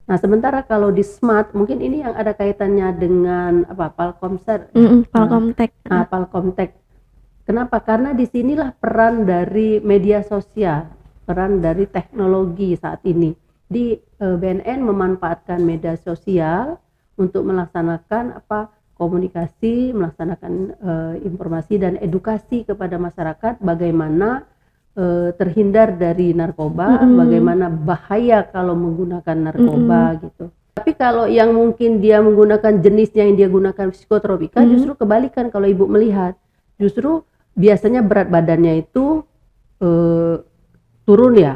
Nah, sementara kalau di smart mungkin ini yang ada kaitannya dengan apa Palkomsel, Palkomtek. Palkomtek. Kenapa? Karena disinilah peran dari media sosial, peran dari teknologi saat ini. Di BNN memanfaatkan media sosial untuk melaksanakan komunikasi, melaksanakan informasi dan edukasi kepada masyarakat bagaimana terhindar dari narkoba, bagaimana bahaya kalau menggunakan narkoba gitu. Tapi kalau yang mungkin dia menggunakan jenisnya yang dia gunakan psikotropika, justru kebalikan kalau ibu melihat, justru biasanya berat badannya itu turun ya,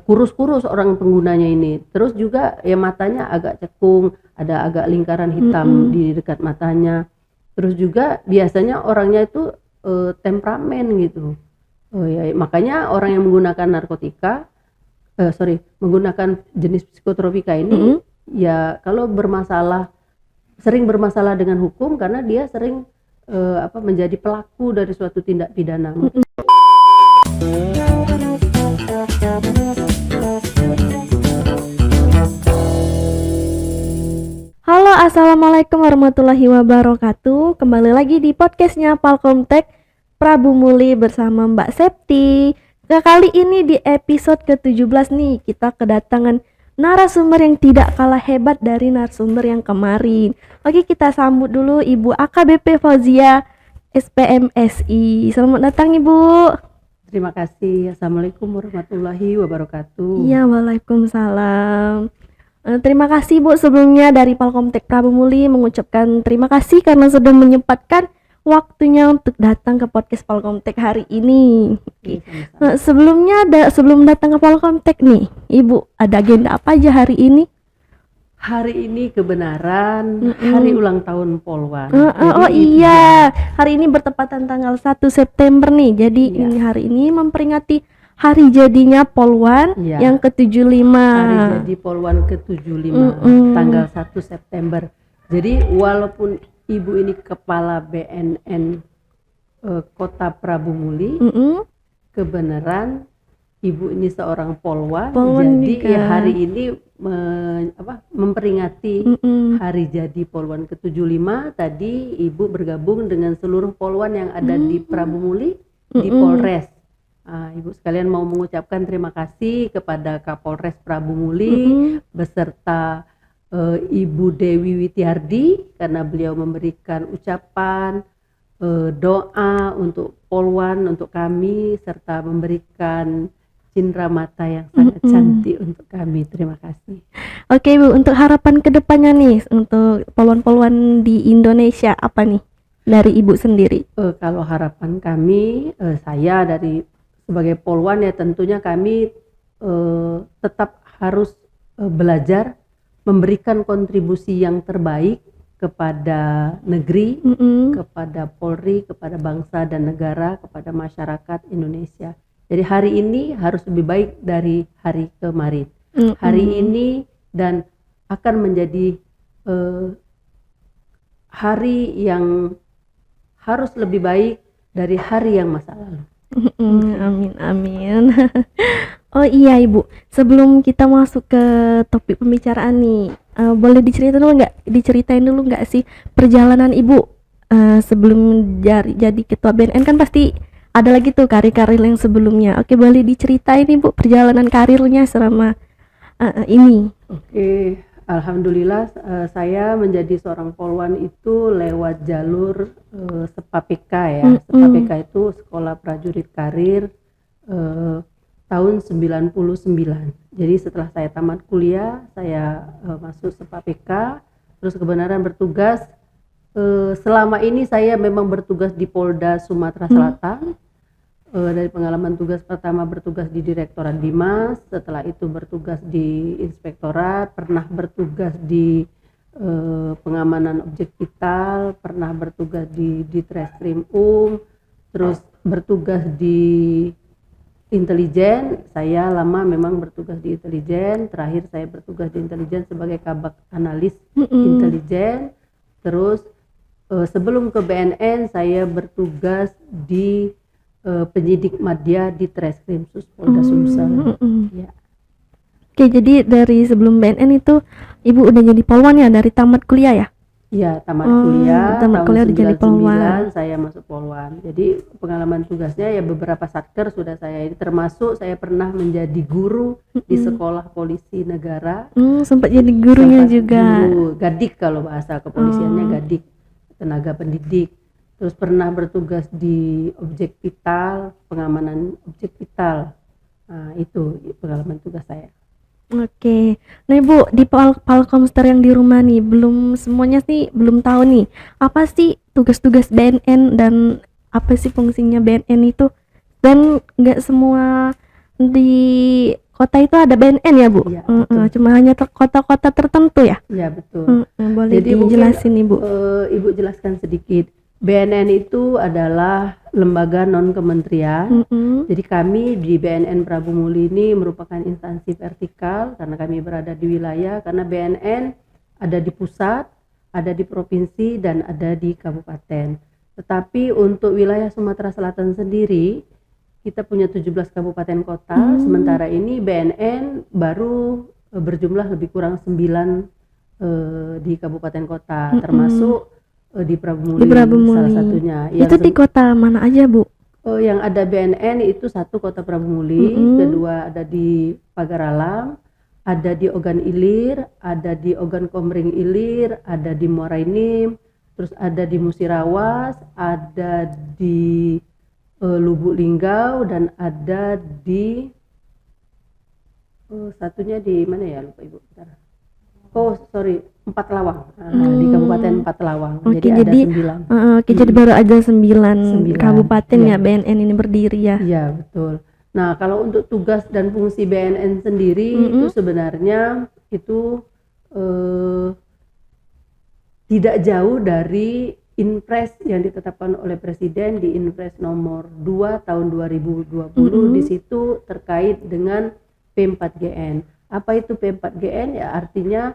kurus-kurus orang penggunanya ini. Terus juga ya matanya agak cekung, ada agak lingkaran hitam di dekat matanya. Terus juga biasanya orangnya itu temperamen gitu. Ya, makanya orang yang menggunakan menggunakan jenis psikotropika ini ya kalau sering bermasalah dengan hukum karena dia sering menjadi pelaku dari suatu tindak pidana. Halo, assalamualaikum warahmatullahi wabarakatuh. Kembali lagi di podcastnya Palkomtek Prabu Muli bersama Mbak Septi. Nah, kali ini di episode ke-17 nih kita kedatangan narasumber yang tidak kalah hebat dari narasumber yang kemarin. Oke, kita sambut dulu Ibu AKBP Fauzia SPMSI. Selamat datang Ibu. Terima kasih. Assalamualaikum warahmatullahi wabarakatuh. Iya, waalaikumsalam. Terima kasih Bu sebelumnya dari Palkomtek Prabu Muli mengucapkan terima kasih karena sudah menyempatkan waktunya untuk datang ke podcast Palkomtek hari ini. Sebelum datang ke Palkomtek nih, Ibu ada agenda apa aja hari ini? Hari ini kebenaran hari ulang tahun Polwan. Iya, hari ini bertepatan tanggal 1 September nih. Jadi ini hari ini memperingati hari jadinya Polwan yang ke-75. Hari jadi Polwan ke-75 tanggal 1 September. Jadi walaupun Ibu ini kepala BNN Kota Prabu Muli, kebenaran Ibu ini seorang Polwan jadi ya hari ini memperingati hari jadi Polwan ke-75. Tadi Ibu bergabung dengan seluruh Polwan yang ada di Prabu Muli di Polres. Ibu sekalian mau mengucapkan terima kasih kepada Kapolres Prabu Muli beserta Ibu Dewi Witiardi karena beliau memberikan ucapan doa untuk Polwan, untuk kami, serta memberikan cindera mata yang sangat cantik untuk kami. Terima kasih. Oke Bu, untuk harapan kedepannya nih untuk Polwan-Polwan di Indonesia apa nih dari Ibu sendiri? Kalau harapan kami, saya sebagai Polwan ya tentunya kami tetap harus belajar memberikan kontribusi yang terbaik kepada negeri, kepada Polri, kepada bangsa dan negara, kepada masyarakat Indonesia. Jadi hari ini harus lebih baik dari hari kemarin. Hari ini dan akan menjadi hari yang harus lebih baik dari hari yang masa lalu. Amin. Oh iya Ibu, sebelum kita masuk ke topik pembicaraan nih, boleh diceritain dulu nggak sih perjalanan Ibu sebelum jadi ketua BNN? Kan pasti ada lagi tuh karir-karir yang sebelumnya. Oke, boleh diceritain Ibu perjalanan karirnya selama ini? Oke, alhamdulillah saya menjadi seorang Polwan itu lewat jalur SEPAPK ya. SEPAPK itu Sekolah Prajurit Karir tahun 99. Jadi setelah saya tamat kuliah, saya masuk SEPAPK, terus kebenaran bertugas. Selama ini saya memang bertugas di Polda Sumatera Selatan. Dari pengalaman tugas pertama bertugas di Direktorat Bimas, setelah itu bertugas di Inspektorat, pernah bertugas di pengamanan objek vital, pernah bertugas di Ditreskrim terus bertugas di intelijen. Saya lama memang bertugas di intelijen, terakhir saya bertugas di intelijen sebagai kabak analis intelijen. Terus sebelum ke BNN saya bertugas di penyidik madya di Treskrimsus Polda Sumsel. Ya. Oke, jadi dari sebelum BNN itu Ibu udah jadi polwan ya dari tamat kuliah ya? Ya, tamat kuliah tamat tahun kuliah udah jadi polwan. 99 saya masuk polwan. Jadi pengalaman tugasnya ya beberapa satker sudah saya ini, termasuk saya pernah menjadi guru di sekolah polisi negara. Sempat jadi gurunya Sempat juga. guru gadik, kalau bahasa kepolisiannya gadik, tenaga pendidik. Terus pernah bertugas di objek vital, pengamanan objek vital. Nah, itu pengalaman tugas saya. Oke. Nah Ibu, di Palkomster yang di rumah nih, belum semuanya sih belum tahu nih. Apa sih tugas-tugas BNN dan apa sih fungsinya BNN itu? Dan nggak semua di kota itu ada BNN ya Bu? Iya, betul. Cuma hanya kota-kota tertentu ya? Ya, betul. Boleh Jadi mungkin, dijelasin Ibu. Ibu jelaskan sedikit. BNN itu adalah lembaga non kementerian. Jadi kami di BNN Prabu Muli ini merupakan instansi vertikal karena kami berada di wilayah, karena BNN ada di pusat, ada di provinsi, dan ada di kabupaten. Tetapi untuk wilayah Sumatera Selatan sendiri kita punya 17 kabupaten kota. Sementara ini BNN baru berjumlah lebih kurang 9 di kabupaten kota, termasuk di Prabu Muli, salah satunya. Itu di kota mana aja Bu? Yang ada BNN itu satu kota Prabu Muli, kedua ada di Pagar Alam, ada di Ogan Ilir, ada di Ogan Komering Ilir, ada di Muara Enim, terus ada di Musirawas, ada di Lubuk Linggau, dan ada di satunya di mana ya, lupa Ibu. Bentar. Empat Lawang. Di Kabupaten Empat Lawang. Jadi ada 9. Jadi baru ada 9 kabupaten ya BNN ini berdiri ya. Iya, betul. Nah, kalau untuk tugas dan fungsi BNN sendiri itu sebenarnya itu tidak jauh dari Inpres yang ditetapkan oleh Presiden di Inpres nomor 2 tahun 2020. Di situ terkait dengan P4GN. Apa itu P4GN? Ya artinya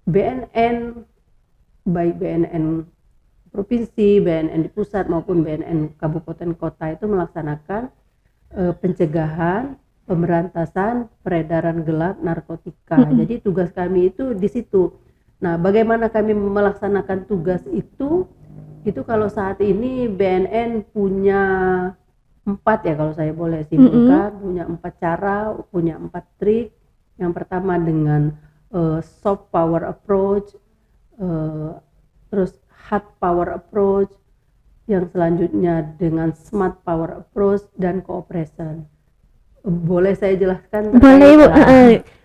BNN, baik BNN provinsi, BNN di pusat maupun BNN kabupaten kota itu melaksanakan pencegahan, pemberantasan peredaran gelap narkotika. Jadi tugas kami itu di situ. Nah, bagaimana kami melaksanakan tugas itu kalau saat ini BNN punya 4 ya, kalau saya boleh simpulkan, punya 4 cara, punya 4 trik. Yang pertama dengan soft power approach, terus hard power approach, yang selanjutnya dengan smart power approach, dan cooperation. Boleh saya jelaskan? Boleh Ibu.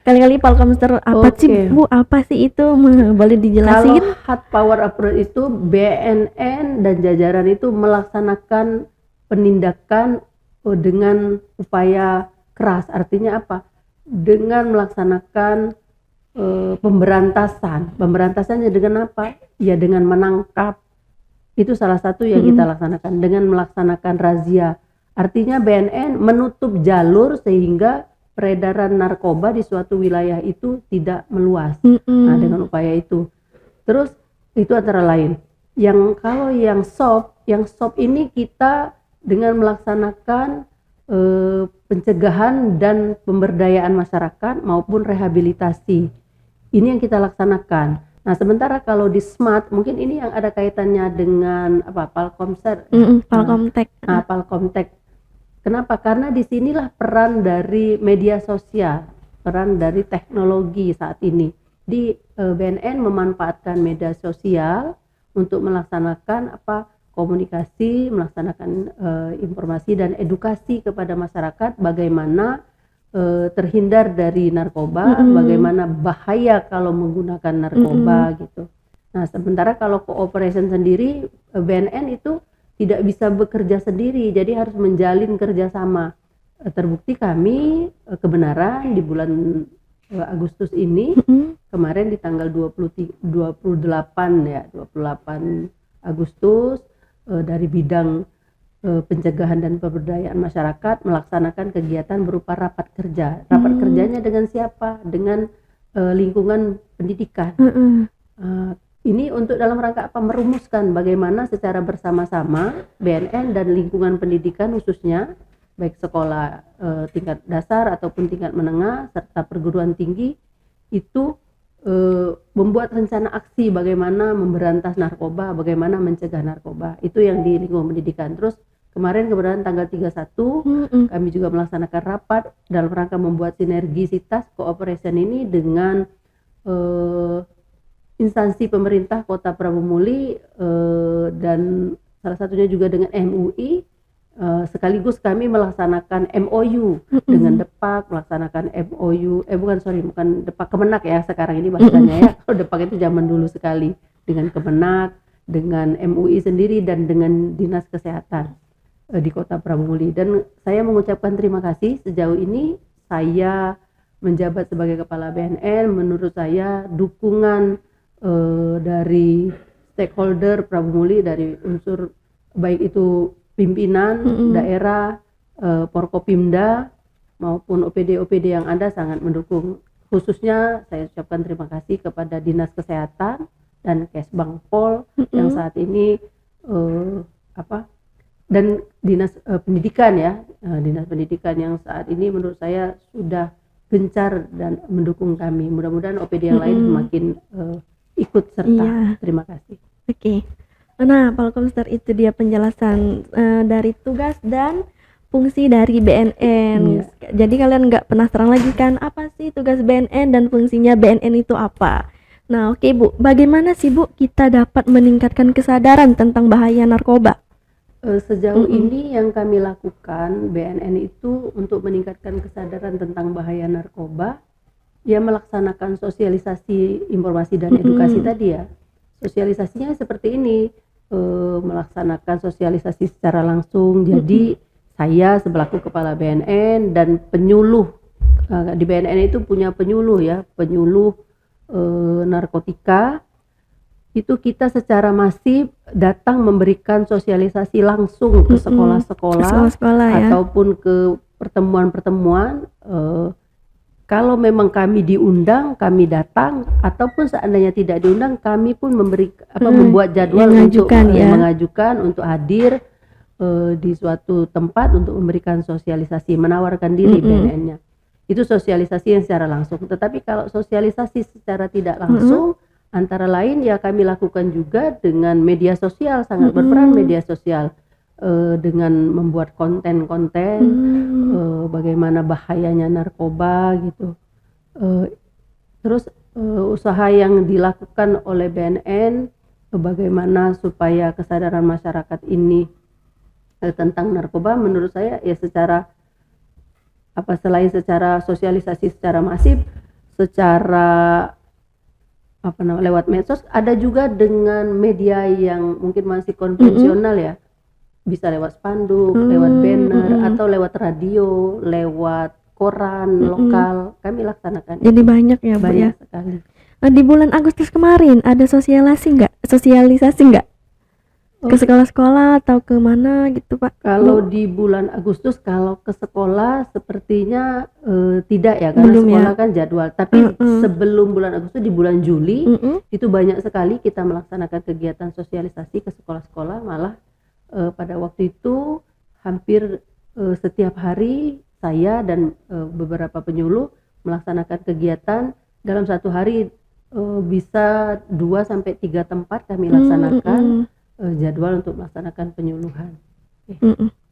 Kali-kali Palkomster apa sih Bu? Apa sih itu? Boleh dijelasin? Kalau hard power approach itu BNN dan jajaran itu melaksanakan penindakan dengan upaya keras. Artinya apa? Dengan melaksanakan pemberantasannya dengan apa? Ya dengan menangkap. Itu salah satu yang kita laksanakan dengan melaksanakan razia. Artinya BNN menutup jalur sehingga peredaran narkoba di suatu wilayah itu tidak meluas. Nah, dengan upaya itu. Terus itu antara lain. Kalau yang soft ini kita dengan melaksanakan pencegahan dan pemberdayaan masyarakat maupun rehabilitasi. Ini yang kita laksanakan. Nah, sementara kalau di smart, mungkin ini yang ada kaitannya dengan Palkomster. Palkomtek. Palkomtek. Kenapa? Karena disinilah peran dari media sosial, peran dari teknologi saat ini. Di BNN memanfaatkan media sosial untuk melaksanakan komunikasi, melaksanakan informasi dan edukasi kepada masyarakat bagaimana terhindar dari narkoba, bagaimana bahaya kalau menggunakan narkoba gitu. Nah, sementara kalau cooperation sendiri, BNN itu tidak bisa bekerja sendiri, jadi harus menjalin kerjasama. Terbukti kami kebenaran di bulan Agustus ini, kemarin di tanggal 28 Agustus dari bidang pencegahan dan pemberdayaan masyarakat melaksanakan kegiatan berupa rapat kerja. Rapat kerjanya dengan siapa? Dengan lingkungan pendidikan. Ini untuk dalam rangka merumuskan bagaimana secara bersama-sama BNN dan lingkungan pendidikan khususnya baik sekolah tingkat dasar ataupun tingkat menengah serta perguruan tinggi itu membuat rencana aksi bagaimana memberantas narkoba, bagaimana mencegah narkoba. Itu yang di lingkungan pendidikan. Terus kemarin kebetulan tanggal 31 kami juga melaksanakan rapat dalam rangka membuat sinergisitas cooperation ini dengan instansi pemerintah Kota Prabu Muli dan salah satunya juga dengan MUI. Sekaligus kami melaksanakan MOU dengan Depak, melaksanakan MOU, bukan Depak, Kemenak ya sekarang ini bahasanya ya. Kalau Depak itu zaman dulu sekali, dengan Kemenak, dengan MUI sendiri dan dengan Dinas Kesehatan di Kota Prabu Muli. Dan saya mengucapkan terima kasih sejauh ini saya menjabat sebagai Kepala BNN. Menurut saya dukungan dari stakeholder Prabu Muli, dari unsur baik itu pimpinan daerah, Porkopimda maupun OPD yang ada sangat mendukung. Khususnya saya ucapkan terima kasih kepada Dinas Kesehatan dan Kesbangpol yang saat ini dan Dinas Pendidikan ya, Dinas Pendidikan yang saat ini menurut saya sudah gencar dan mendukung kami. Mudah-mudahan OPD yang lain semakin ikut serta. Terima kasih. Oke. Nah, Polkomster itu dia penjelasan dari tugas dan fungsi dari BNN. Jadi kalian nggak penasaran lagi kan apa sih tugas BNN dan fungsinya BNN itu apa? Nah, oke Bu, bagaimana sih Bu kita dapat meningkatkan kesadaran tentang bahaya narkoba? Sejauh ini yang kami lakukan BNN itu untuk meningkatkan kesadaran tentang bahaya narkoba, ya melaksanakan sosialisasi informasi dan edukasi tadi ya. Sosialisasinya seperti ini, melaksanakan sosialisasi secara langsung. Jadi saya selaku Kepala BNN dan penyuluh, di BNN itu punya penyuluh ya, penyuluh narkotika. Itu kita secara masif datang memberikan sosialisasi langsung ke sekolah-sekolah ya, ataupun ke pertemuan-pertemuan. Kalau memang kami diundang, kami datang, ataupun seandainya tidak diundang, kami pun membuat jadwal untuk mengajukan untuk hadir di suatu tempat untuk memberikan sosialisasi, menawarkan diri BNN-nya. Itu sosialisasi yang secara langsung. Tetapi kalau sosialisasi secara tidak langsung, antara lain ya kami lakukan juga dengan media sosial, sangat berperan media sosial. Dengan membuat konten-konten bagaimana bahayanya narkoba gitu. Terus usaha yang dilakukan oleh BNN bagaimana supaya kesadaran masyarakat ini tentang narkoba, menurut saya ya selain secara sosialisasi secara masif, secara lewat medsos, ada juga dengan media yang mungkin masih konvensional ya. Bisa lewat spanduk, lewat banner, atau lewat radio, lewat koran lokal, kami laksanakan. Jadi banyak ya Bu ya? Banyak sekali. Di bulan Agustus kemarin ada sosialisasi nggak? Ke sekolah-sekolah atau ke mana gitu Pak? Kalau di bulan Agustus, kalau ke sekolah sepertinya tidak ya, karena sekolah kan jadwal. Tapi sebelum bulan Agustus, di bulan Juli, itu banyak sekali kita melaksanakan kegiatan sosialisasi ke sekolah-sekolah. Malah pada waktu itu hampir setiap hari saya dan beberapa penyuluh melaksanakan kegiatan. Dalam satu hari bisa 2-3 tempat kami laksanakan jadwal untuk melaksanakan penyuluhan.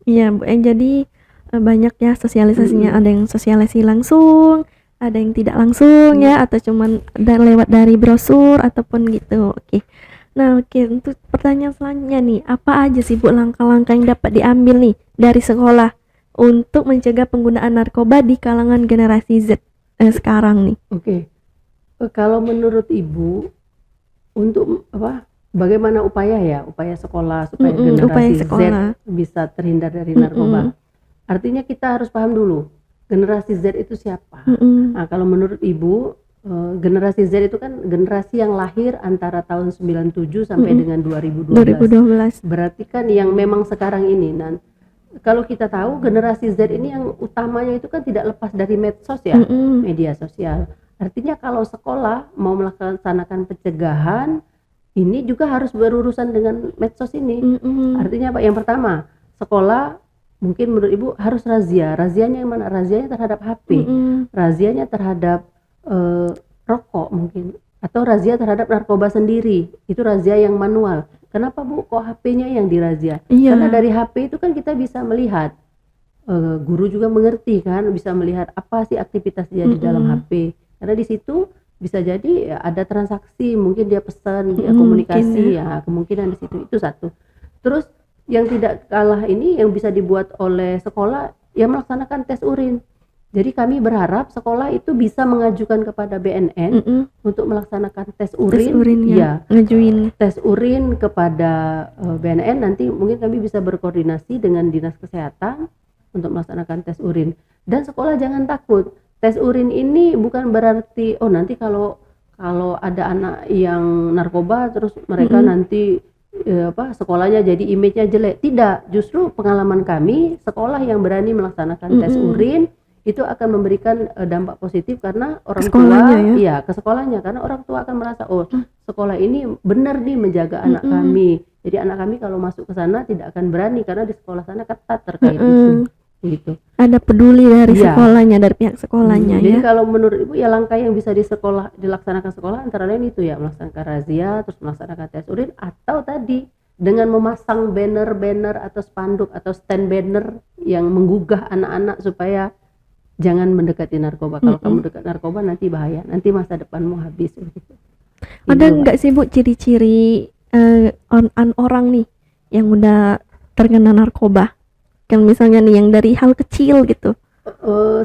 Iya Bu, jadi banyak ya sosialisasinya. Ada yang sosialisasi langsung, ada yang tidak langsung ya, atau cuman lewat dari brosur ataupun gitu. Nah, untuk pertanyaan selanjutnya nih, apa aja sih Bu langkah-langkah yang dapat diambil nih dari sekolah untuk mencegah penggunaan narkoba di kalangan generasi Z sekarang nih? Kalau menurut Ibu, untuk bagaimana upaya sekolah supaya generasi Z bisa terhindar dari narkoba? Artinya kita harus paham dulu generasi Z itu siapa. Nah, kalau menurut Ibu, generasi Z itu kan generasi yang lahir antara tahun 97 sampai dengan 2012. Berarti kan yang memang sekarang ini. Dan kalau kita tahu generasi Z ini yang utamanya itu kan tidak lepas dari medsos ya, media sosial. Artinya kalau sekolah mau melaksanakan pencegahan, ini juga harus berurusan dengan medsos ini. Artinya Pak, yang pertama, sekolah mungkin menurut Ibu harus razia. Razianya yang mana? Razianya terhadap HP, razianya terhadap rokok mungkin, atau razia terhadap narkoba sendiri. Itu razia yang manual. Kenapa Bu kok HP-nya yang dirazia? Iya. Karena dari HP itu kan kita bisa melihat, guru juga mengerti kan, bisa melihat apa sih aktivitas dia di dalam HP. Karena di situ bisa jadi ya, ada transaksi, mungkin dia pesan, dia komunikasi, ya kemungkinan di situ. Itu satu. Terus yang tidak kalah ini yang bisa dibuat oleh sekolah yang melaksanakan tes urin. Jadi kami berharap sekolah itu bisa mengajukan kepada BNN untuk melaksanakan tes urin, ya, ngajuin tes urin kepada BNN. Nanti mungkin kami bisa berkoordinasi dengan Dinas Kesehatan untuk melaksanakan tes urin. Dan sekolah jangan takut. Tes urin ini bukan berarti nanti kalau ada anak yang narkoba terus mereka nanti sekolahnya jadi image-nya jelek. Tidak, justru pengalaman kami, sekolah yang berani melaksanakan tes urin itu akan memberikan dampak positif karena orang tua, ya ke sekolahnya, karena orang tua akan merasa sekolah ini benar nih menjaga anak kami. Jadi anak kami kalau masuk ke sana tidak akan berani karena di sekolah sana ketat terkait itu. Gitu. Ada peduli dari sekolahnya, dari pihak sekolahnya. Jadi kalau menurut Ibu ya langkah yang bisa dilaksanakan sekolah antara lain itu ya melaksanakan razia, terus melaksanakan tes urin, atau tadi dengan memasang banner-banner atau spanduk atau stand banner yang menggugah anak-anak supaya jangan mendekati narkoba. Kalau kamu dekat narkoba nanti bahaya, nanti masa depanmu habis. Gitu. Ada enggak sih Bu ciri-ciri orang nih yang udah terkena narkoba? Yang misalnya nih yang dari hal kecil gitu.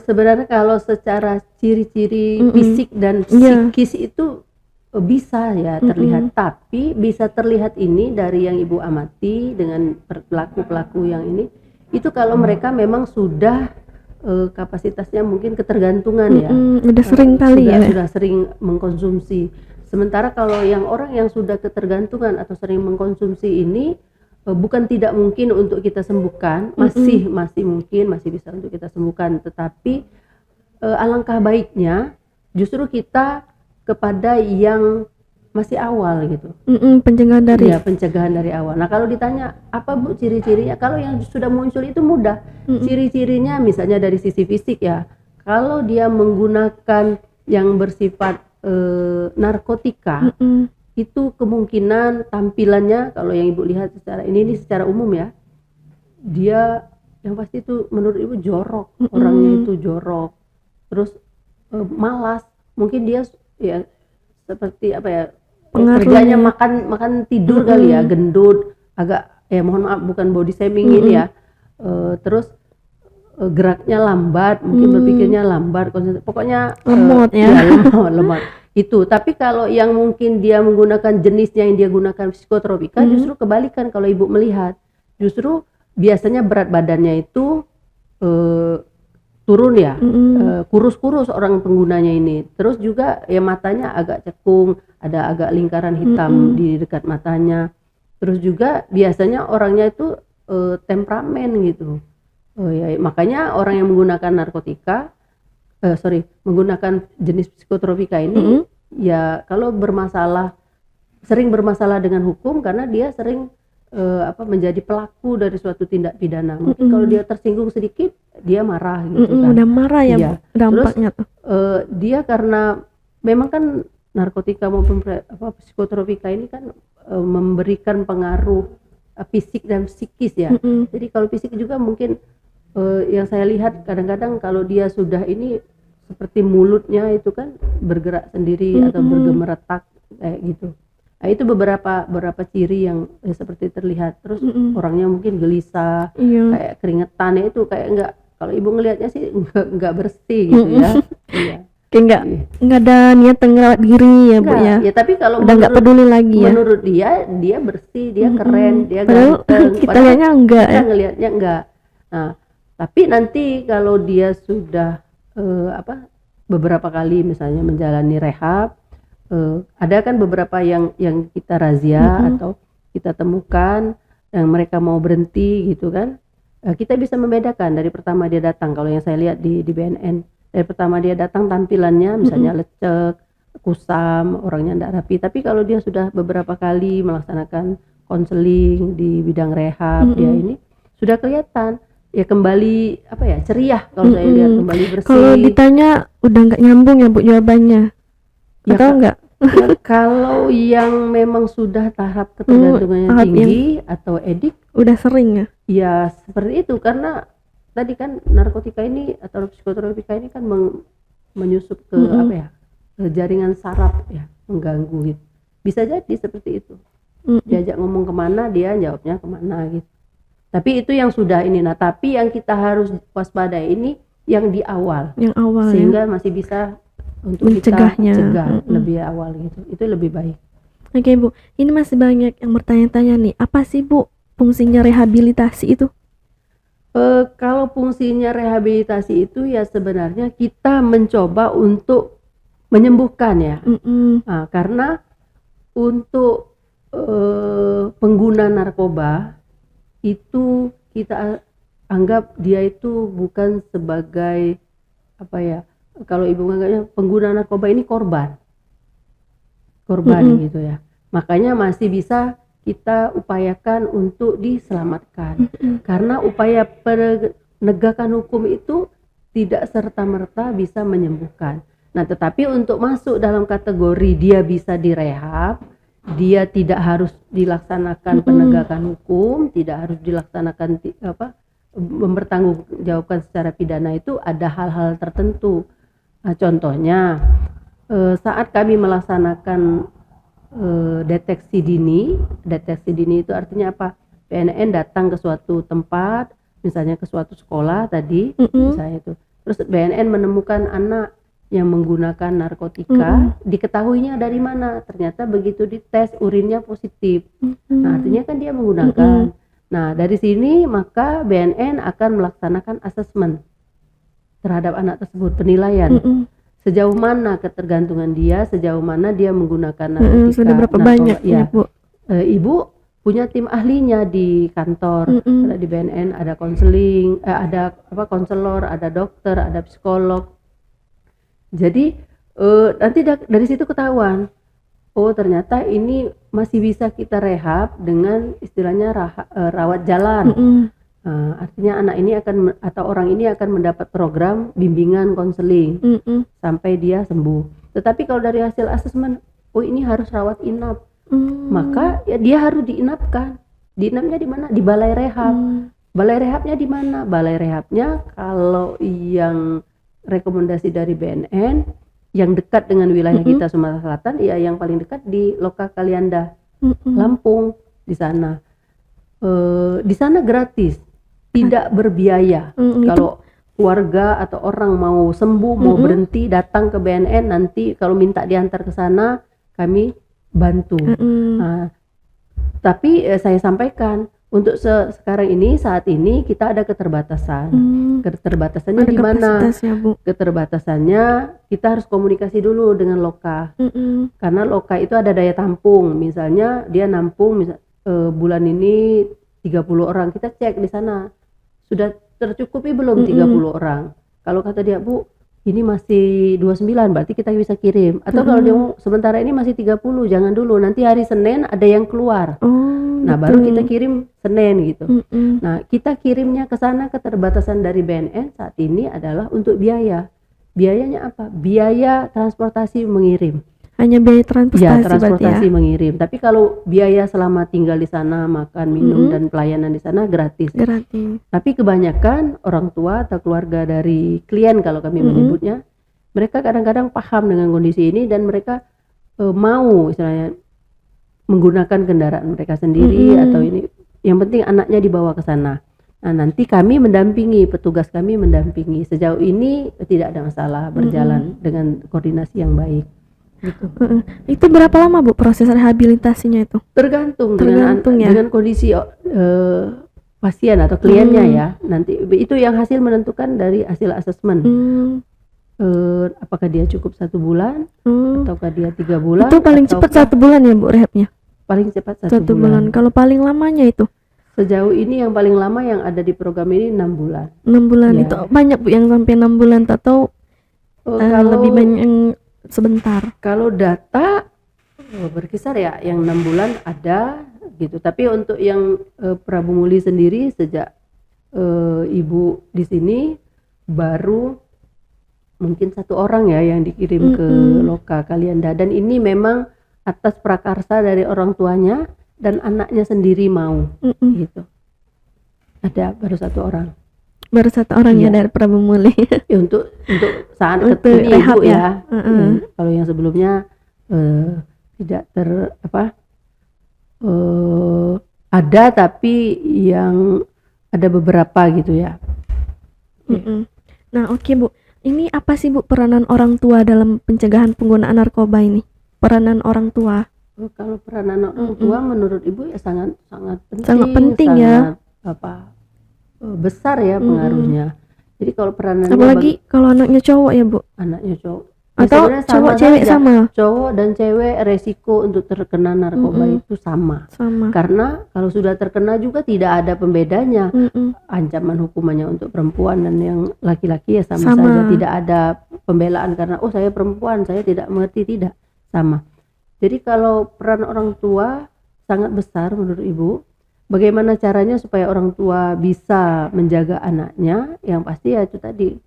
Sebenarnya kalau secara ciri-ciri fisik dan psikis itu bisa ya terlihat, tapi bisa terlihat ini dari yang Ibu amati dengan pelaku-pelaku yang ini, itu kalau mereka memang sudah kapasitasnya mungkin ketergantungan ya. Udah sering kali sudah sering mengkonsumsi. Sementara kalau orang yang sudah ketergantungan atau sering mengkonsumsi ini bukan tidak mungkin untuk kita sembuhkan, masih mungkin, masih bisa untuk kita sembuhkan, tetapi alangkah baiknya justru kita kepada yang masih awal gitu. Pencegahan dari pencegahan dari awal. Nah, kalau ditanya apa Bu ciri-cirinya, kalau yang sudah muncul itu mudah. Ciri-cirinya misalnya dari sisi fisik ya. Kalau dia menggunakan yang bersifat narkotika, itu kemungkinan tampilannya kalau yang Ibu lihat secara ini secara umum ya, dia yang pasti itu menurut Ibu jorok, orangnya itu jorok, terus malas, mungkin dia ya seperti apa ya, kerjanya makan tidur kali ya, gendut, agak mohon maaf bukan body shaming ini ya, terus geraknya lambat, mungkin berpikirnya lambat, pokoknya lemot lemot. Itu. Tapi kalau yang mungkin dia menggunakan jenisnya yang dia gunakan psikotropika, justru kebalikan kalau Ibu melihat, justru biasanya berat badannya itu turun ya, kurus-kurus orang penggunanya ini. Terus juga ya matanya agak cekung, ada agak lingkaran hitam di dekat matanya. Terus juga biasanya orangnya itu temperamen gitu. Ya, makanya orang yang menggunakan narkotika menggunakan jenis psikotropika ini ya kalau sering bermasalah dengan hukum karena dia sering menjadi pelaku dari suatu tindak pidana. Mungkin kalau dia tersinggung sedikit dia marah gitu kan. Udah marah ya, dampaknya. Terus dia karena memang kan narkotika maupun psikotropika ini kan memberikan pengaruh fisik dan psikis ya. Jadi kalau fisik juga mungkin yang saya lihat kadang-kadang kalau dia sudah ini seperti mulutnya itu kan bergerak sendiri atau bergemeretak kayak gitu. Nah, itu beberapa ciri yang seperti terlihat. Terus orangnya mungkin gelisah, kayak keringetan, itu kayak enggak, kalau Ibu ngelihatnya sih enggak bersih gitu ya. Iya. Kayak enggak ada niat ngerawat diri ya, Bu ya. Ya, tapi kalau udah enggak peduli lagi ya. Menurut dia bersih, dia keren, dia ganteng. Kita lihatnya enggak ya. Kita ngelihatnya enggak. Nah, tapi nanti kalau dia sudah beberapa kali misalnya menjalani rehab, ada kan beberapa yang kita razia atau kita temukan yang mereka mau berhenti gitu kan, kita bisa membedakan dari pertama dia datang. Kalau yang saya lihat di BNN, dari pertama dia datang tampilannya misalnya lecek, kusam, orangnya tidak rapi. Tapi kalau dia sudah beberapa kali melaksanakan konseling di bidang rehab, dia ini sudah kelihatan ya kembali ceria kalau saya lihat, kembali bersih. Kalau ditanya udah nggak nyambung ya Bu jawabannya, Ya, atau enggak? Ya, kalau yang memang sudah tahap ketergantungannya tahap tinggi atau edik, udah sering ya? ya seperti itu, karena tadi kan narkotika ini atau psikotropika ini kan menyusup ke ke jaringan saraf ya, mengganggu gitu. Bisa jadi seperti itu. Diajak ngomong kemana dia jawabnya kemana gitu. Tapi itu yang sudah ini. Nah, tapi yang kita harus waspadai ini yang di awal. Yang awal sehingga ya? masih bisa untuk mencegahnya. kita cegah lebih awal gitu. Itu lebih baik. Oke Bu, ini masih banyak yang bertanya-tanya nih. Apa sih Bu fungsinya rehabilitasi itu? Kalau fungsinya rehabilitasi itu ya sebenarnya kita mencoba untuk menyembuhkan ya. Nah, karena untuk pengguna narkoba itu kita anggap dia itu bukan sebagai kalau ibu menganggapnya pengguna narkoba ini korban gitu ya. Makanya masih bisa kita upayakan untuk diselamatkan. Karena upaya penegakan hukum itu tidak serta-merta bisa menyembuhkan. Nah, tetapi untuk masuk dalam kategori dia bisa direhab, dia tidak harus dilaksanakan penegakan hukum, tidak harus dilaksanakan mempertanggungjawabkan secara pidana, itu ada hal-hal tertentu. Nah, contohnya saat kami melaksanakan deteksi dini itu artinya apa? BNN datang ke suatu tempat, misalnya ke suatu sekolah tadi, misalnya itu. Terus BNN menemukan anak yang menggunakan narkotika, diketahuinya dari mana? Ternyata begitu dites urinnya positif. Nah, artinya kan dia menggunakan. Nah, dari sini maka BNN akan melaksanakan asesmen terhadap anak tersebut, penilaian. Sejauh mana ketergantungan dia, sejauh mana dia menggunakan narkotika. Sudah berapa banyak ya, Bu? Ibu punya tim ahlinya di kantor, ada di BNN, ada konseling, ada konselor, ada dokter, ada psikolog. Jadi nanti dari situ ketahuan, oh ternyata ini masih bisa kita rehab dengan istilahnya rawat jalan. Artinya anak ini atau orang ini akan mendapat program bimbingan konseling sampai dia sembuh. Tetapi kalau dari hasil asesmen, oh ini harus rawat inap, maka ya dia harus diinapkan. Diinapnya di mana? Di balai rehab. Balai rehabnya di mana? Balai rehabnya kalau yang rekomendasi dari BNN yang dekat dengan wilayah kita Sumatera Selatan, ya yang paling dekat di Loka Kalianda, Lampung, di sana. Di sana gratis, tidak berbiaya. Kalau keluarga atau orang mau sembuh, mau berhenti, datang ke BNN, nanti kalau minta diantar ke sana, kami bantu. Nah, tapi saya sampaikan untuk sekarang ini, saat ini kita ada keterbatasan. Keterbatasannya di mana? Keterbatasannya kita harus komunikasi dulu dengan Loka. Karena Loka itu ada daya tampung. Misalnya dia nampung bulan ini 30 orang, kita cek di sana sudah tercukupi belum 30 orang. Kalau kata dia, Bu, ini masih 29, berarti kita bisa kirim. Atau kalau dia mau sementara ini masih 30, jangan dulu, nanti hari Senin ada yang keluar. Nah, baru kita kirim Senin gitu. Nah, kita kirimnya ke sana. Keterbatasan dari BNN saat ini adalah untuk biaya. Biayanya apa? Biaya transportasi mengirim. Hanya biaya transportasi, mengirim. Tapi kalau biaya selama tinggal di sana, makan, minum dan pelayanan di sana gratis. Tapi kebanyakan orang tua atau keluarga dari klien, kalau kami menyebutnya, mereka kadang-kadang paham dengan kondisi ini dan mereka mau istilahnya menggunakan kendaraan mereka sendiri atau ini. Yang penting anaknya dibawa ke sana. Nah, nanti kami mendampingi, petugas kami mendampingi. Sejauh ini tidak ada masalah, berjalan dengan koordinasi yang baik. Gitu. Itu berapa lama Bu proses rehabilitasinya itu? Tergantung dengan kondisi pasien atau kliennya ya. Nanti itu yang hasil menentukan dari hasil asesmen. Apakah dia cukup 1 bulan ataukah dia 3 bulan? Itu paling cepat 1 bulan ya Bu rehabnya? Paling cepat 1 bulan. Kalau paling lamanya itu? Sejauh ini yang paling lama yang ada di program ini 6 bulan. 6 bulan ya. Itu banyak Bu yang sampai 6 bulan atau lebih banyak yang sebentar? Kalau data berkisar ya yang 6 bulan ada gitu. Tapi untuk yang Prabu Muli sendiri sejak ibu di sini baru mungkin 1 orang ya yang dikirim ke Loka Kalianda, dan ini memang atas prakarsa dari orang tuanya dan anaknya sendiri mau gitu. Ada baru 1 orang. Baru 1 orang ya dari Prabu Muli. Ya, untuk saat Untuk ini rehab ibu ya. Kalau yang sebelumnya tidak ada, tapi yang ada beberapa gitu ya. Nah, oke Bu. Ini apa sih Bu peranan orang tua dalam pencegahan penggunaan narkoba ini? Peranan orang tua. Kalau peranan orang tua menurut Ibu ya sangat penting. Sangat penting ya. Besar ya pengaruhnya. Jadi kalau peranannya apalagi kalau anaknya cowok ya Bu? Anaknya cowok. Atau cowok cewek sama? Cowok dan cewek resiko untuk terkena narkoba itu sama. Karena kalau sudah terkena juga tidak ada pembedanya. Ancaman hukumannya untuk perempuan dan yang laki-laki ya sama saja. Tidak ada pembelaan karena saya perempuan, saya tidak mengerti, tidak, sama. Jadi kalau peran orang tua sangat besar menurut Ibu. Bagaimana caranya supaya orang tua bisa menjaga anaknya? Yang pasti ya itu tadi.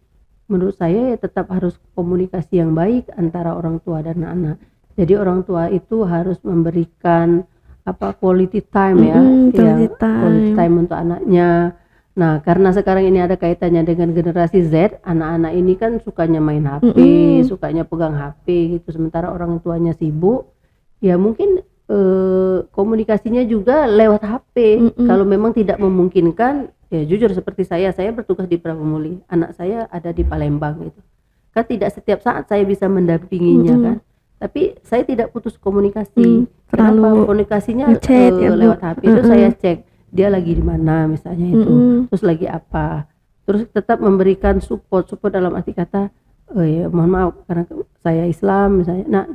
Menurut saya ya tetap harus komunikasi yang baik antara orang tua dan anak. Jadi orang tua itu harus memberikan quality time ya, quality time untuk anaknya. Nah, karena sekarang ini ada kaitannya dengan generasi Z, anak-anak ini kan sukanya main HP, sukanya pegang HP gitu, sementara orang tuanya sibuk. Ya mungkin komunikasinya juga lewat HP. Kalau memang tidak memungkinkan, ya jujur seperti saya bertugas di Prabu Muli, anak saya ada di Palembang gitu. Kan tidak setiap saat saya bisa mendampinginya kan. Tapi saya tidak putus komunikasi. Kenapa? Komunikasinya lewat HP itu saya cek dia lagi di mana misalnya itu, terus lagi apa. Terus tetap memberikan support dalam arti kata ya mohon maaf karena saya Islam misalnya, nak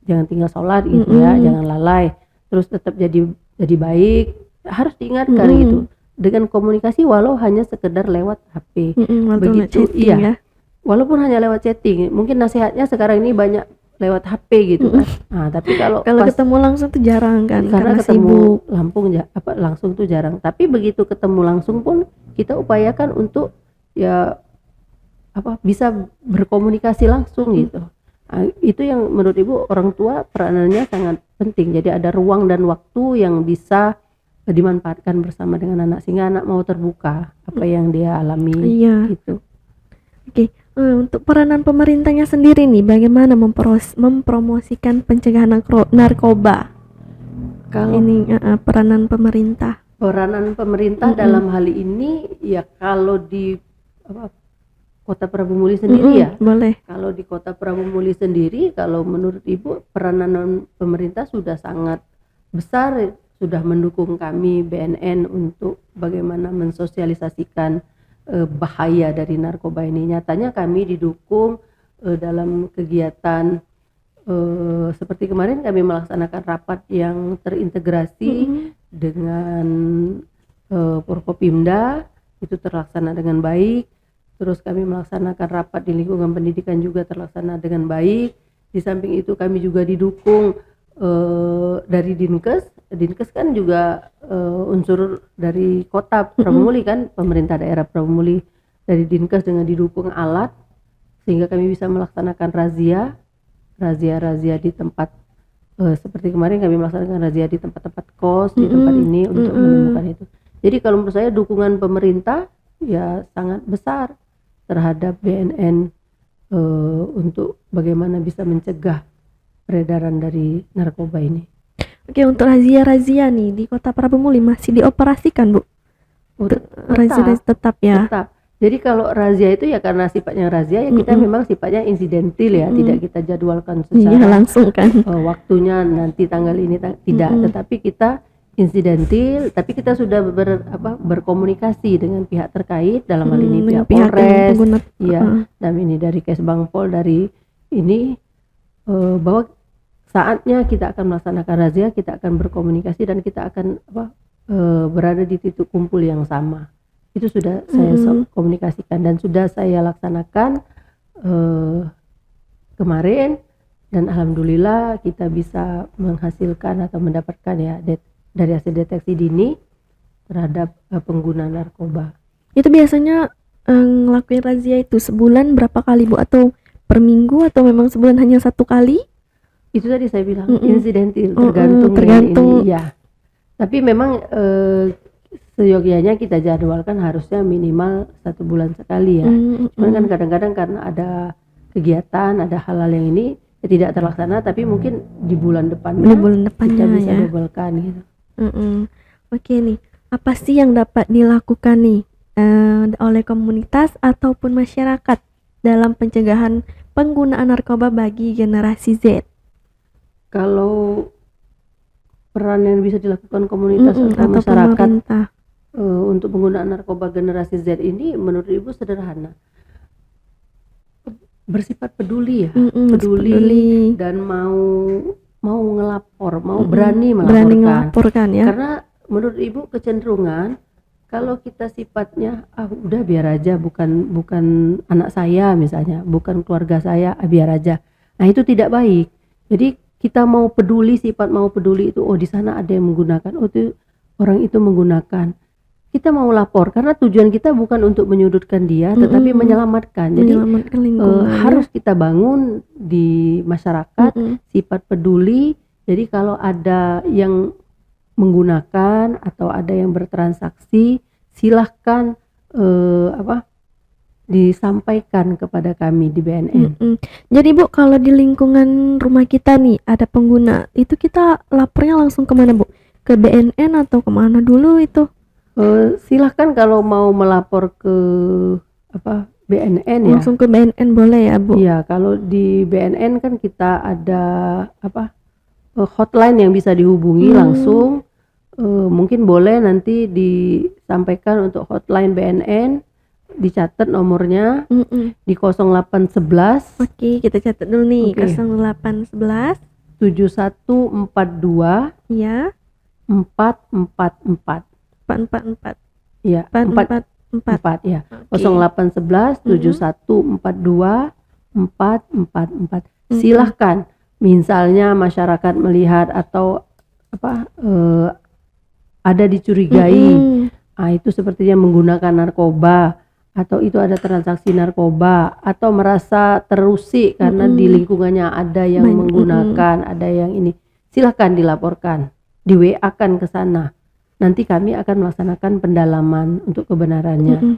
jangan tinggal sholat gitu ya, jangan lalai, terus tetap jadi baik, harus diingatkan gitu dengan komunikasi walau hanya sekedar lewat HP. Begitu iya. Walaupun hanya lewat chatting, mungkin nasihatnya sekarang ini banyak lewat HP gitu kan. Nah, tapi kalau ketemu langsung tuh jarang kan, karena ketemu langsung tuh jarang. Tapi begitu ketemu langsung pun kita upayakan untuk ya bisa berkomunikasi langsung gitu. Nah, itu yang menurut Ibu orang tua peranannya sangat penting. Jadi ada ruang dan waktu yang bisa dimanfaatkan bersama dengan anak sehingga anak mau terbuka apa yang dia alami gitu. Oke. Untuk peranan pemerintahnya sendiri nih, bagaimana mempromosikan pencegahan narkoba? Kalau ini peranan pemerintah. Peranan pemerintah dalam hal ini ya kalau di Kota Prabu Muli sendiri ya. Boleh. Kalau di Kota Prabu Muli sendiri, kalau menurut Ibu peranan pemerintah sudah sangat besar, sudah mendukung kami BNN untuk bagaimana mensosialisasikan bahaya dari narkoba ini. Nyatanya kami didukung dalam kegiatan seperti kemarin kami melaksanakan rapat yang terintegrasi dengan Forkopimda, itu terlaksana dengan baik. Terus kami melaksanakan rapat di lingkungan pendidikan juga terlaksana dengan baik. Di samping itu kami juga didukung dari Dinkes kan juga unsur dari Kota Prabu Muli kan, pemerintah daerah Prabu Muli, dari Dinkes dengan didukung alat sehingga kami bisa melaksanakan razia di tempat seperti kemarin kami melaksanakan razia di tempat-tempat kos di tempat ini untuk menemukan itu. Jadi kalau menurut saya dukungan pemerintah ya sangat besar terhadap BNN untuk bagaimana bisa mencegah peredaran dari narkoba ini. Oke, untuk razia-razia nih di Kota Prabu Muli masih dioperasikan, Bu? Razia tetap ya? Tetap. Jadi kalau razia itu ya karena sifatnya razia ya kita memang sifatnya insidentil ya, tidak kita jadwalkan secara langsung kan. Waktunya nanti tanggal ini tidak, tetapi kita insidentil, tapi kita sudah berkomunikasi dengan pihak terkait dalam hal ini pihak Polres, dan ini dari Kesbangpol dari ini bahwa saatnya kita akan melaksanakan razia, kita akan berkomunikasi dan kita akan berada di titik kumpul yang sama. Itu sudah saya komunikasikan dan sudah saya laksanakan kemarin, dan alhamdulillah kita bisa menghasilkan atau mendapatkan ya dari hasil deteksi dini terhadap pengguna narkoba. Itu biasanya ngelakuin razia itu sebulan berapa kali Bu? Atau per minggu atau memang sebulan hanya satu kali? Itu tadi saya bilang Mm-mm. insidentil, Mm-mm, tergantung tergantung. ini ya. Tapi memang seyogianya kita jadwalkan harusnya minimal 1 bulan sekali ya. Cuman kan kadang-kadang karena ada kegiatan, ada hal-hal yang ini ya tidak terlaksana, tapi mungkin di bulan Di depannya bulan kita depannya bisa ya. dobelkan gitu. Oke nih, apa sih yang dapat dilakukan nih oleh komunitas ataupun masyarakat dalam pencegahan penggunaan narkoba bagi generasi Z? Kalau peran yang bisa dilakukan komunitas atau Atau masyarakat pemerintah. untuk penggunaan narkoba generasi Z ini menurut Ibu sederhana. Bersifat peduli ya, peduli dan mau ngelapor, mau berani melaporkan ya. Karena menurut Ibu kecenderungan kalau kita sifatnya udah biar aja, bukan anak saya misalnya, bukan keluarga saya, biar aja. Nah, itu tidak baik. Jadi kita mau peduli, sifat mau peduli itu di sana ada yang menggunakan, itu orang itu menggunakan. Kita mau lapor karena tujuan kita bukan untuk menyudutkan dia, tetapi menyelamatkan. Jadi harus kita bangun di masyarakat sifat peduli. Jadi kalau ada yang menggunakan atau ada yang bertransaksi, silahkan disampaikan kepada kami di BNN. Jadi Bu, kalau di lingkungan rumah kita nih ada pengguna, itu kita lapornya langsung kemana Bu? Ke BNN atau kemana dulu itu? Silahkan kalau mau melapor ke BNN ya. Langsung ke BNN boleh ya Bu? Iya, kalau di BNN kan kita ada hotline yang bisa dihubungi langsung. Mungkin boleh nanti disampaikan untuk hotline BNN, dicatat nomornya di 0811. Oke, kita catat dulu nih. 0811 7142 ya 444. 444. Iya, 444 ya. 0811 7142 444. Silahkan, misalnya masyarakat melihat atau ada dicurigai, itu sepertinya menggunakan narkoba atau itu ada transaksi narkoba atau merasa terusik karena di lingkungannya ada yang menggunakan, ada yang ini, silahkan dilaporkan, di WA-kan ke sana. Nanti kami akan melaksanakan pendalaman untuk kebenarannya.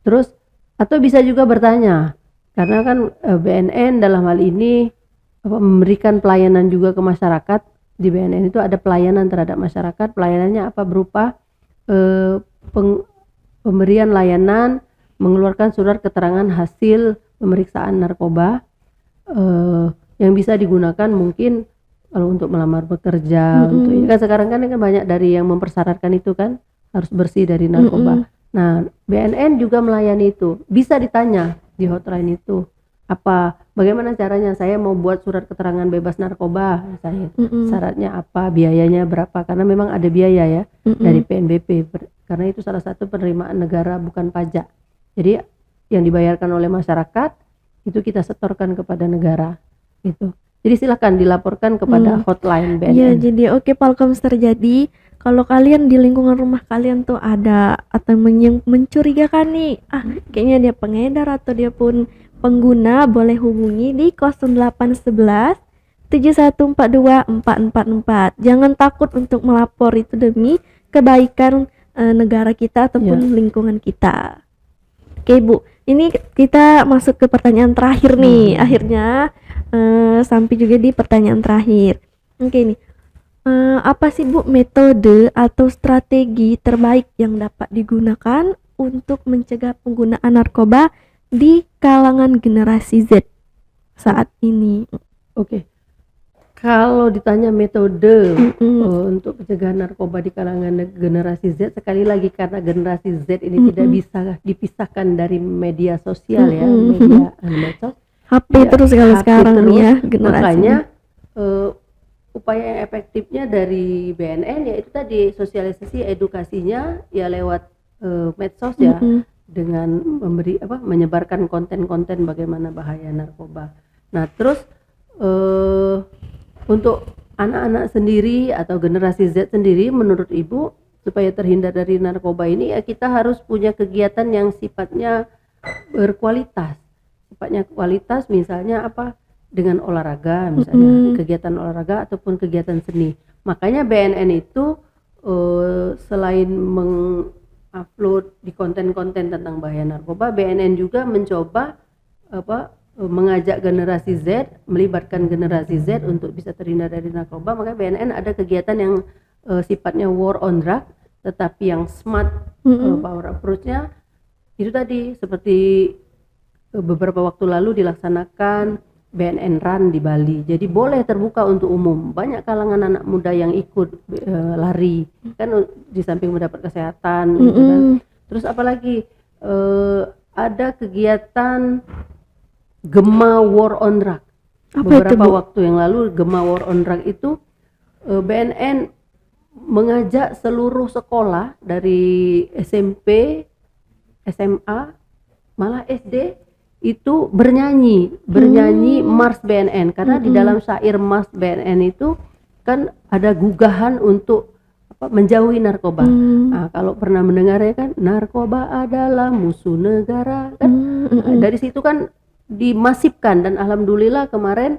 Terus atau bisa juga bertanya, karena kan BNN dalam hal ini memberikan pelayanan juga ke masyarakat. Di BNN itu ada pelayanan terhadap masyarakat. Pelayanannya apa? Berupa pemberian layanan, mengeluarkan surat keterangan hasil pemeriksaan narkoba yang bisa digunakan mungkin kalau untuk melamar bekerja, untuk ini kan sekarang kan banyak dari yang mempersyaratkan itu kan harus bersih dari narkoba. Nah, BNN juga melayani itu. Bisa ditanya di hotline itu, bagaimana caranya saya mau buat surat keterangan bebas narkoba misalnya. Syaratnya apa, biayanya berapa, karena memang ada biaya ya dari PNBP, karena itu salah satu penerimaan negara bukan pajak. Jadi yang dibayarkan oleh masyarakat itu kita setorkan kepada negara gitu. Jadi silakan dilaporkan kepada hotline BNN. Iya, jadi Palkoms terjadi kalau kalian di lingkungan rumah kalian tuh ada atau mencurigakan nih, kayaknya dia pengedar atau dia pun pengguna, boleh hubungi di 0811 7142 444. Jangan takut untuk melapor, itu demi kebaikan negara kita ataupun lingkungan kita. Oke Bu, ini kita masuk ke pertanyaan terakhir nih. Akhirnya sampai juga di pertanyaan terakhir. Oke nih, apa sih Bu metode atau strategi terbaik yang dapat digunakan untuk mencegah penggunaan narkoba di kalangan generasi Z saat ini? Oke. Kalau ditanya metode untuk pencegahan narkoba di kalangan generasi Z, sekali lagi karena generasi Z ini tidak bisa dipisahkan dari media sosial ya, media medsos, HP terus kalau sekarang terus, ya generasi. Makanya upaya yang efektifnya dari BNN yaitu tadi sosialisasi edukasinya ya lewat medsos ya, dengan menyebarkan konten-konten bagaimana bahaya narkoba. Nah terus untuk anak-anak sendiri atau generasi Z sendiri, menurut Ibu supaya terhindar dari narkoba ini ya kita harus punya kegiatan yang sifatnya berkualitas. Sifatnya kualitas misalnya apa? Dengan olahraga misalnya, kegiatan olahraga ataupun kegiatan seni. Makanya BNN itu selain mengupload di konten-konten tentang bahaya narkoba, BNN juga mencoba mengajak generasi Z, melibatkan generasi Z untuk bisa terhindar dari narkoba. Makanya BNN ada kegiatan yang sifatnya war on drug, tetapi yang smart power approach-nya itu tadi seperti beberapa waktu lalu dilaksanakan BNN Run di Bali. Jadi boleh terbuka untuk umum. Banyak kalangan anak muda yang ikut lari. Kan di samping mendapat kesehatan gitu kan. Terus apalagi ada kegiatan Gema War on Drug. Beberapa waktu yang lalu Gema War on Drug itu BNN mengajak seluruh sekolah dari SMP, SMA, malah SD itu bernyanyi Mars BNN karena di dalam syair Mars BNN itu kan ada gugahan untuk menjauhi narkoba. Nah, kalau pernah mendengarnya kan narkoba adalah musuh negara kan. Dari situ kan dimasifkan dan alhamdulillah kemarin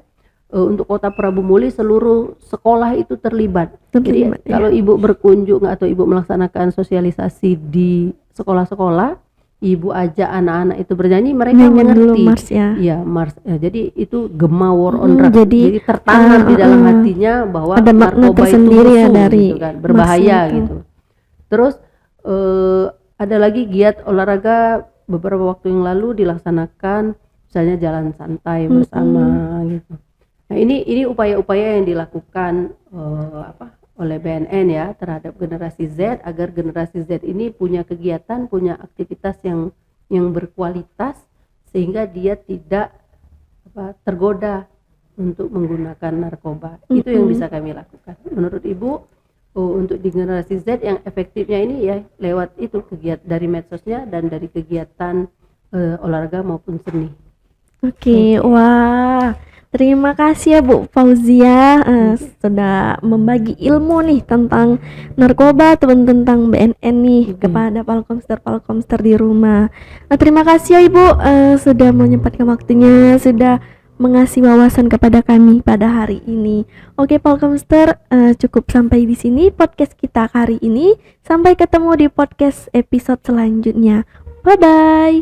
untuk Kota Prabu Muli seluruh sekolah itu terlibat. Jadi kalau ibu berkunjung atau ibu melaksanakan sosialisasi di sekolah-sekolah, ibu ajak anak-anak itu bernyanyi, mereka mengerti. Mars ya. Iya, Mars. Ya, jadi itu Gema War on Drug. Jadi tertanam di dalam hatinya bahwa ada narkoba itu musuh ya dari gitu kan, berbahaya gitu. Terus ada lagi giat olahraga beberapa waktu yang lalu dilaksanakan, misalnya jalan santai bersama gitu. Nah, ini upaya-upaya yang dilakukan oleh BNN ya terhadap generasi Z agar generasi Z ini punya kegiatan, punya aktivitas yang berkualitas sehingga dia tidak tergoda untuk menggunakan narkoba. Itu yang bisa kami lakukan. Menurut Ibu untuk di generasi Z yang efektifnya ini ya lewat itu kegiatan dari medsosnya dan dari kegiatan olahraga maupun seni. Oke. Wah. Terima kasih ya Bu Fauzia sudah membagi ilmu nih tentang narkoba ataupun tentang BNN nih kepada Palkomster di rumah. Nah, terima kasih ya Ibu sudah menyempatkan waktunya, sudah mengasih wawasan kepada kami pada hari ini. Oke Palkomster, cukup sampai di sini podcast kita hari ini. Sampai ketemu di podcast episode selanjutnya. Bye bye.